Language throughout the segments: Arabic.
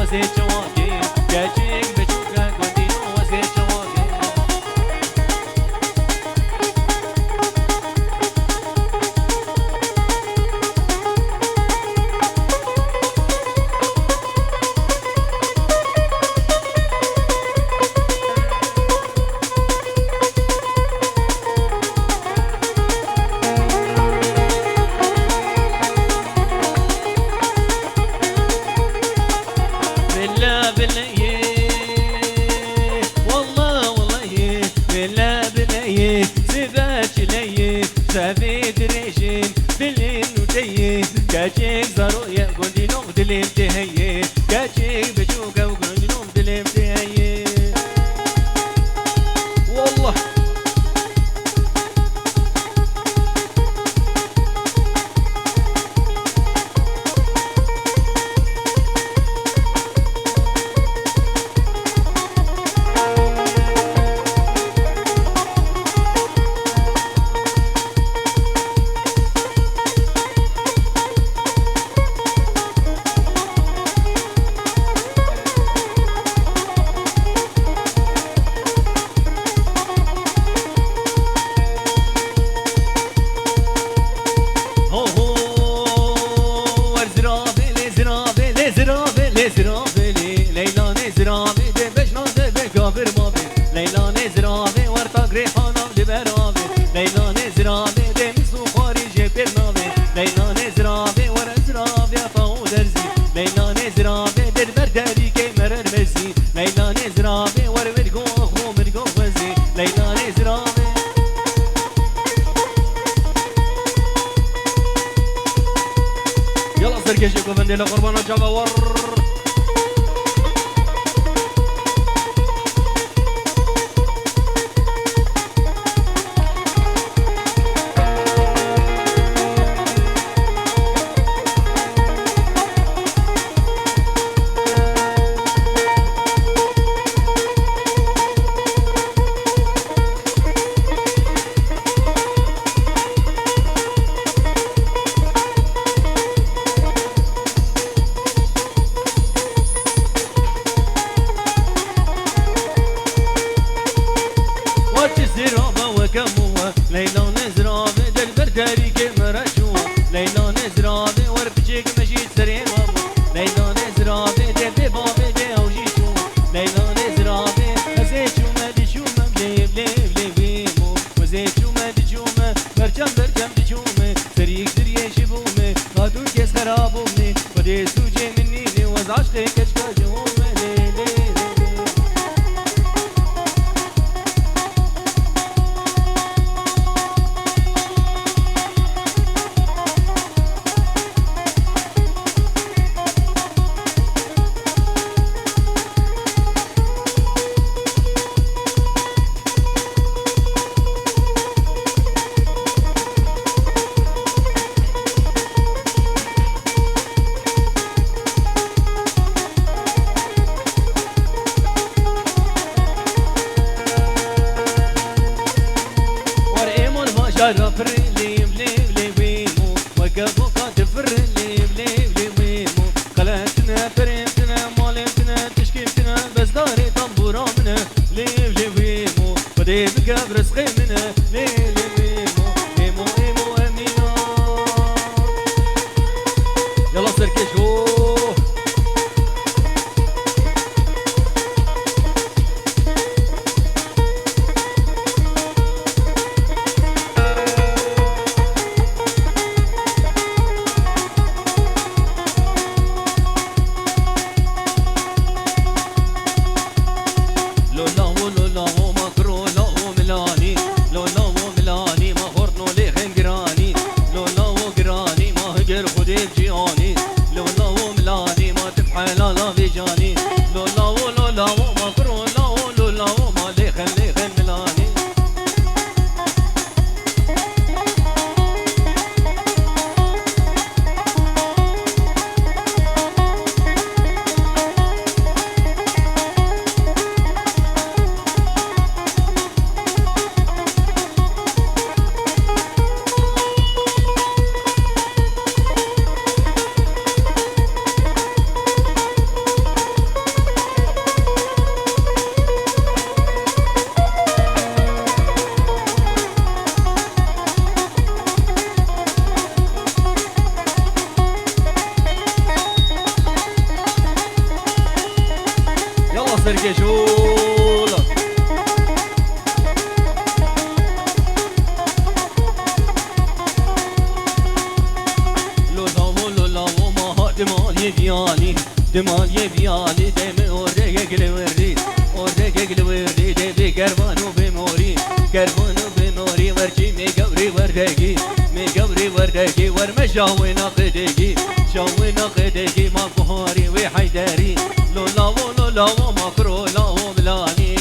وزي جواكي كاجيك بشوكا قدينو وزي جواكي سافيت ريشين بالليل وجاي كاجيك زارويا قولي لهم دليم تهيي كاجيك بشوكة وقولي لهم دليم تهيي والله زرافي ليلى نزرافي دي باش نوصل بالكافر مافي ليلى نزرافي ورطة ريحانة لبرافي ليلى نزرافي دي مسو خارج برنافي ليلى نزرافي ورا زرافي فاو درزي ليلى نزرافي در برداري كي مرر مزي ليلى نزرافي ورا مرقو اخو مرقو وزي ليلى نزرافي يلا سرقشي كوفندي لقربانو جابا ور ليلى نزرافي دل برداري كاميرا جوا ليلى نزرافي وربجيك مجيد سريع بابا ليلى نزرافي دل بابي دي اوجي جوا ليلى نزرافي وزيت وما دجومه بلي بلي بلي بيمو وزيت وما دجومه برجم برجم دجومه سريك دريه شبومه قادو كيس خرابومه ودي سوجي مني وزعشتي كشكا جومه ليلي شرف ليم ليم ليمو وقفوك تفر ليم ليم ليمو قلتنا فريمتنا مالتنا تشكيلتنا بس داري طنبورا منا ليم ليمو ودي بقبر سقي منا ليم ليمو ليمو ليمو امينا يلا سركش سرقشول لولاو ما دمال يبياني دمال يبياني دم اورك الوردي اورك الوردي دبي كربانو بموري كربانو بموري ورجي مي قبري وردكي مي قبري وردكي ورمشاوي ناقدكي شاوي ناقدكي ما بهاري وحيداري لولاو ما كرولاو بلاني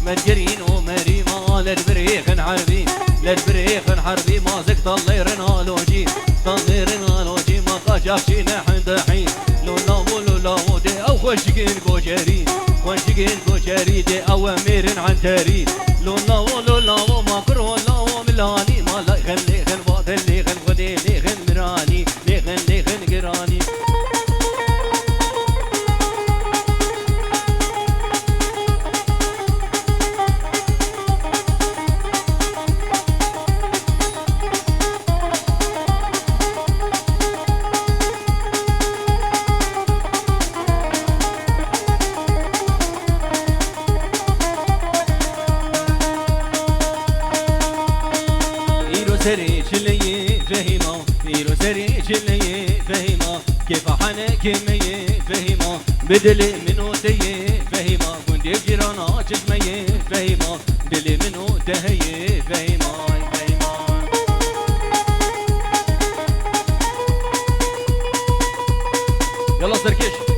مرجرين ومري ما للبريخ حربي للبريخ حربي ما زك طليرنا لوجي طليرنا لوجي ما خشافشي نحن دحين لولاو دي او خوشكين كوشري خوشكين كوشري دي او امير عن تاري لولاو ما كرولاو ملاني ما لا خلي خن باطل لي خن خدي لي خن مراني لي خن قراني سريج اللي فهمه ميرو سريج اللي فهمه كيف حنك مي فهمه بدل منو تي فهمه كنت جيرانا جسمي فهمه بدل منو تهي فهمه يلا سركش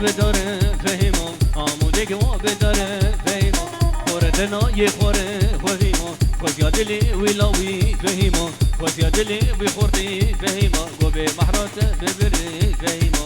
بداره فهمم آمودگی ما بداره فهمم خوردنا یه خوره فهمم خوش یادلی ویلاوی فهمم خوش یادلی وی خوردی فهمم گو به محرات ببری فهمم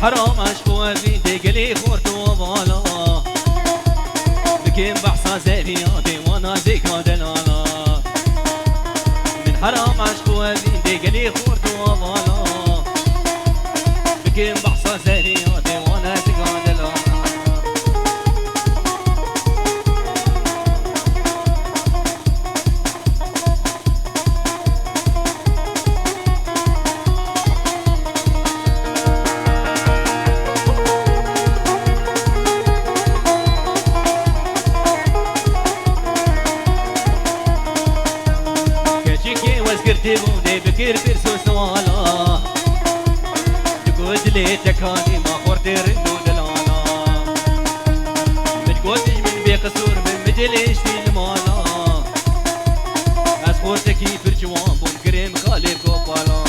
حرام اشكو في دقلي خورت وبالا بكين بحصا زريادي وانا ذكرى دلالا من حرام اشكو في دقلي خورت وبالا بكين بحصا زريادي وانا ذكرى دلالا بودي بكير بيرسو سوالا تقول لي تكاني ما خورتي ردو دلالا متقولش من بقصور من مدليش في المالا اسخورتكي برجوان بوم كريم خالي قبالا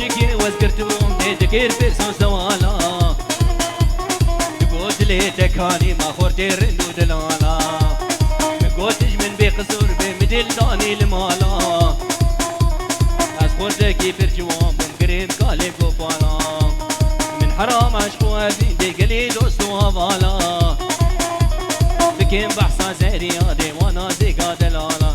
شكي وذكرتهم تذكر برسو سوالا قلت لي تكاني ما خورتي رندو دلالا قلتش من بقصور بمدل داني المالا أسخورتكي برجوان بمقرين قالب قفالا من حرام عشقو أبين دي قلي دوستو هفالا بكين بحصا زهريا دي وانا زيكا دلالا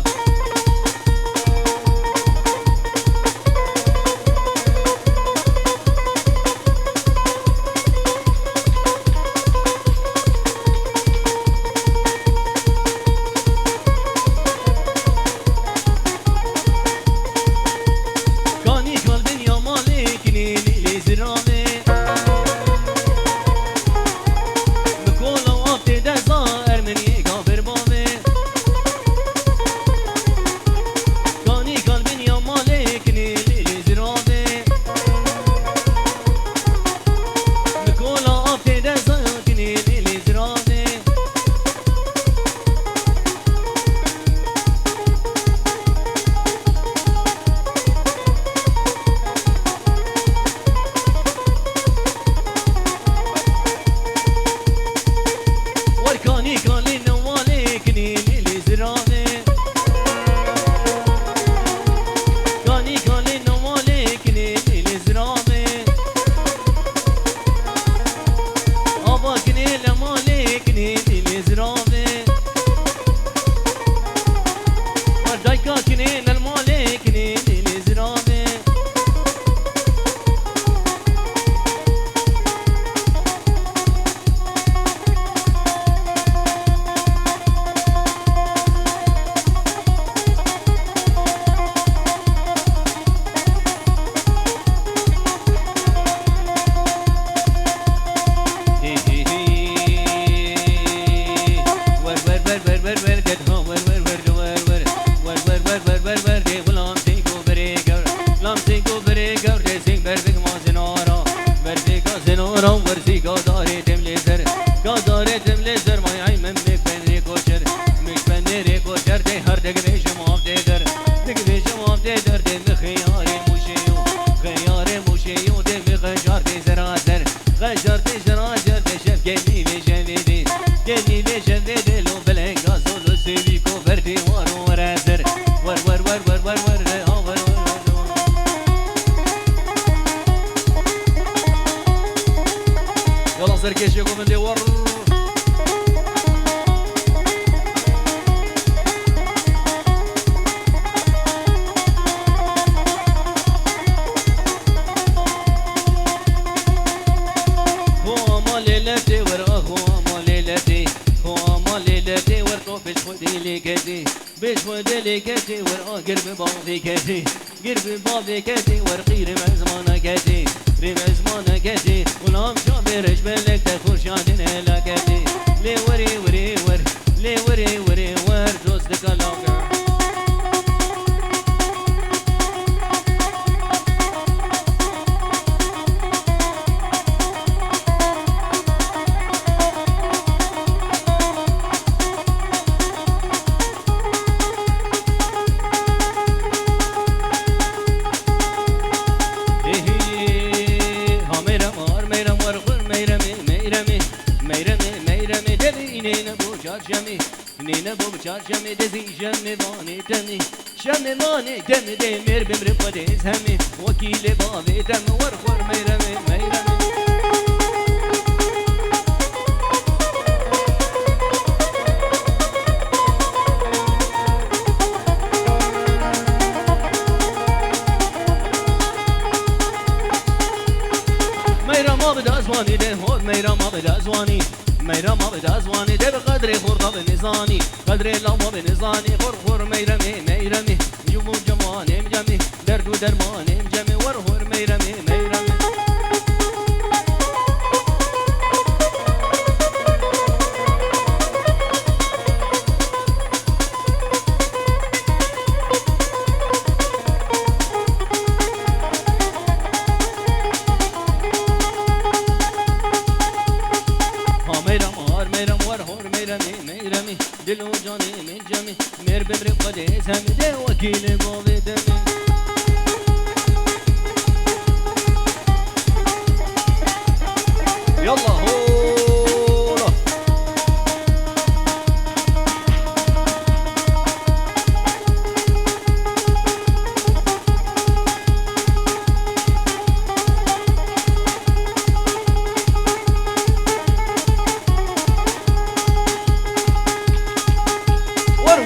يلا هولا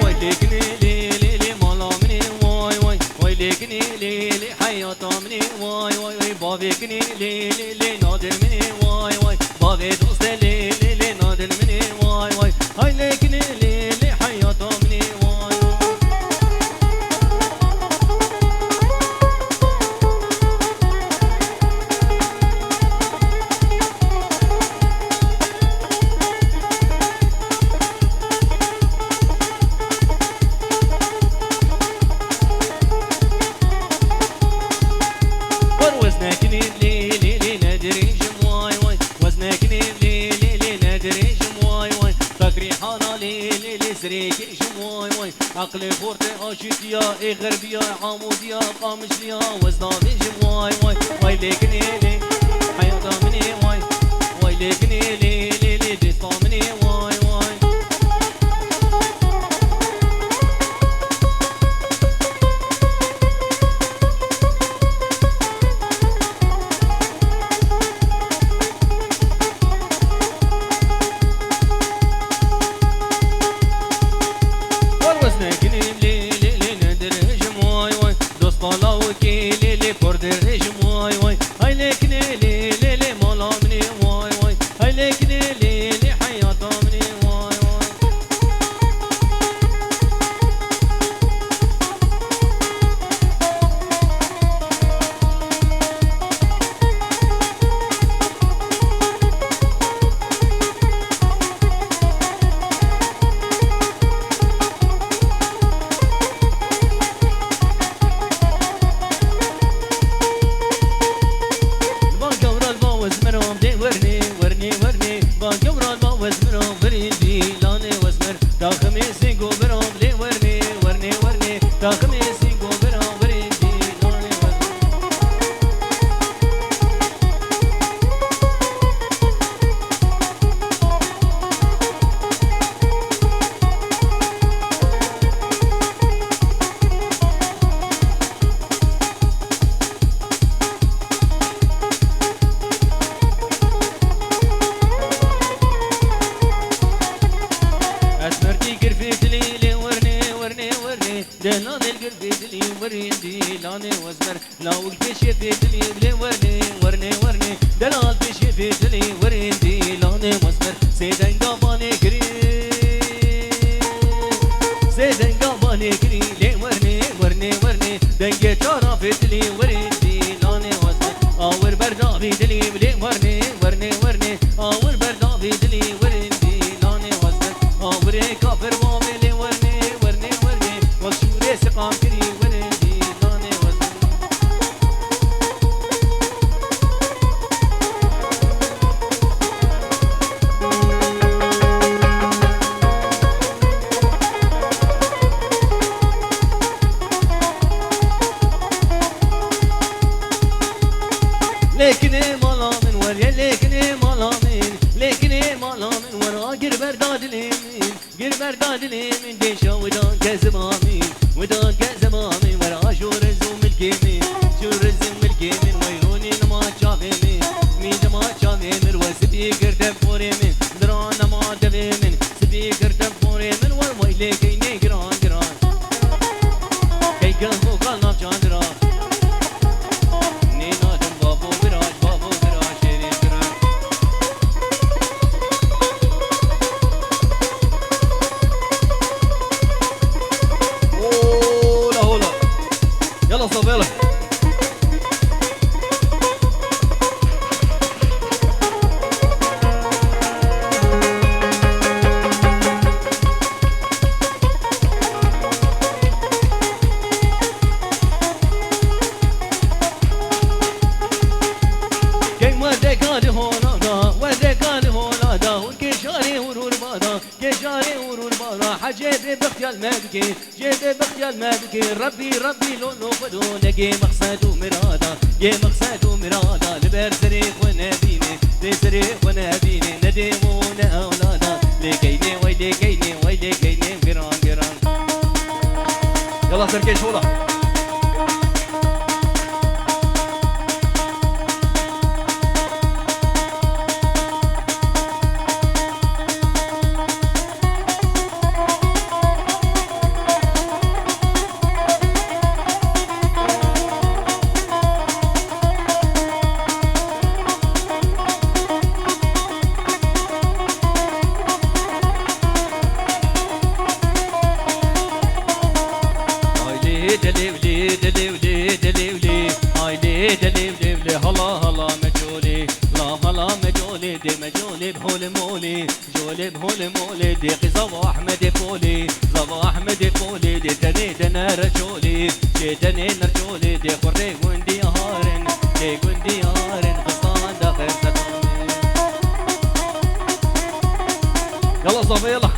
ويلكني ليلي مالا مني واي واي ويلكني ليلي حياة مني واي واي واي بابكني ليلي نادر مني واي واي بابي دوست ليلي نادر مني واي واي هاي لكني ليلي حياة مني واي وزنكني ليلي نادري جمواي واي وزنكني ليلي نادري جمواي واي فكري حالا ليلي سريكي جمواي واي عقلي فورتي اشيتيا اي غربيا عموديا قامشليا وزنامي جمواي واي واي لكني لي حياة مني واي واي لكني ليلي ديستا مني واي واي ليلي برد الرجم واي واي هاي لكني ليلي مالا مني واي واي هاي لكني ليلي حياة مني واي واي خميسي جو برام لي ورني ورني ورني تا خميسي جو برام بريندي لوني دهنا القرفي دلي وريندي لاني وزمر لا والبشي في دلي بلي ورني ورني ورني دلال بشي في دلي وريندي لاني وزمر سيدن قاباني قري سيدن قاباني قري لي ورني ورني ورني دنجي تارا في دلي وريندي لاني وزمر اور بردا في دلي بلي ورني ورني ورني اور بردا في دلي وريندي لاني وزمر اور كافر وامي لي ورني ورني ورني وشوري سقام كري ورندي لاني وزن لكني مالا من وريا لكني مالا من لكني مالا من ورا قربر داد اليمين قربر داد اليمين ديشا ودان كزمامين ودان كزمامين ورا شو رزوم الكيمين شو رزوم الكيمين ويروني لما شافي من ميد ما شافي من وسبي قرتب فوري من درانا ما دبي من سبي قرتب فوري من والويلي كيني قران قران كي قلبو قلنا بجاندرا نينا دم بابو براج شيرين قران يلا صوب يلا كيم ودك هذه هولا دا ودك هذه هولا دا والكشاري ورور بادا كشاري ورور بادا حجيت بختيال ما بكي جيت بختيال ما بكي ربي لونو فدو نجي مقصد ومرادا جي مقصد ومرادا لبر سريخ ونبيني لي سري وناديني نديمون أولادا لكيني ويلكيني ويلكيني قران قران. يلا سركي شولا بهول مولي جولي بهول مولي ديقي زبا أحمد بولي زبا أحمد بولي دي تاني تنا رجولي دي تاني نرجولي دي خوري قندي هارن دي قندي هارن خصان داخل ستامي. يلا صافي يلا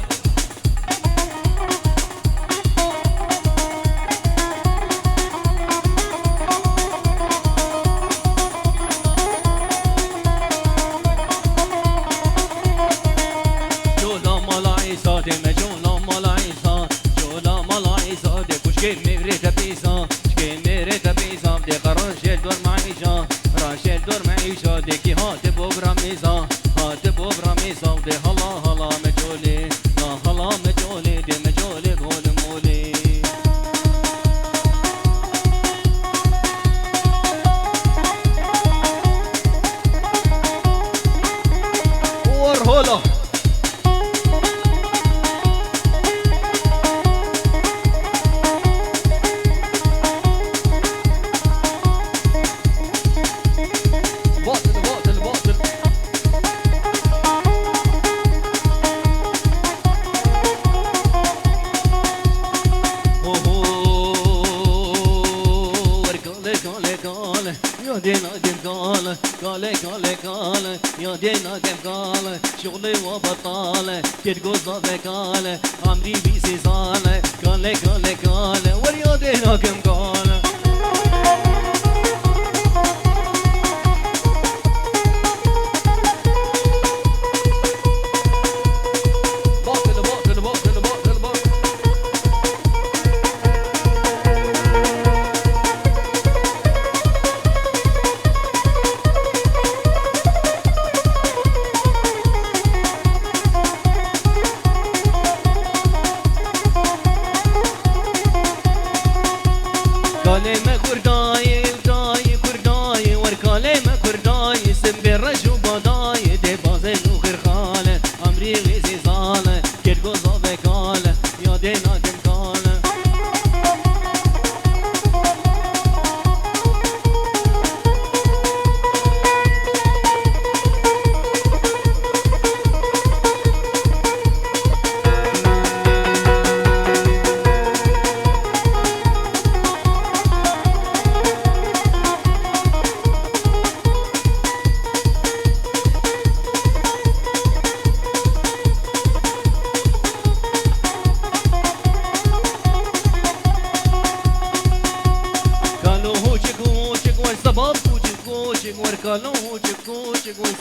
ديكي هات بوبراميزا هات بوبراميزا ودي هلا هلا مجولي لا هلا مجولي دي مجولي بهول مولي. ورهولا يا دينا قال شغلي وبطالة ترقص ضفكالة عمري بيسي صالة قال وريا دينا قال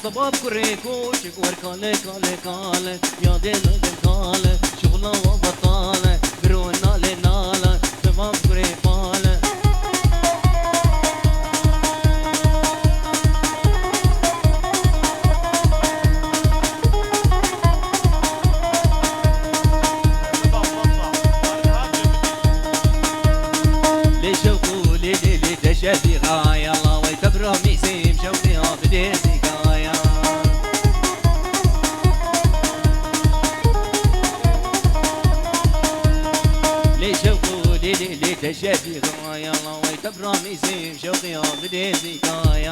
صباب كوري كوشك وركالة كالة كالة يا دينا كالة شغلة وبطالة برون نالة نالة صباب كوري بالة لي شوقو لي تشافي غاية الله ويتبرم يسيم شوقي بديسي تشافي غاية الله ويتبرم يسيم شوقي بديسي غاية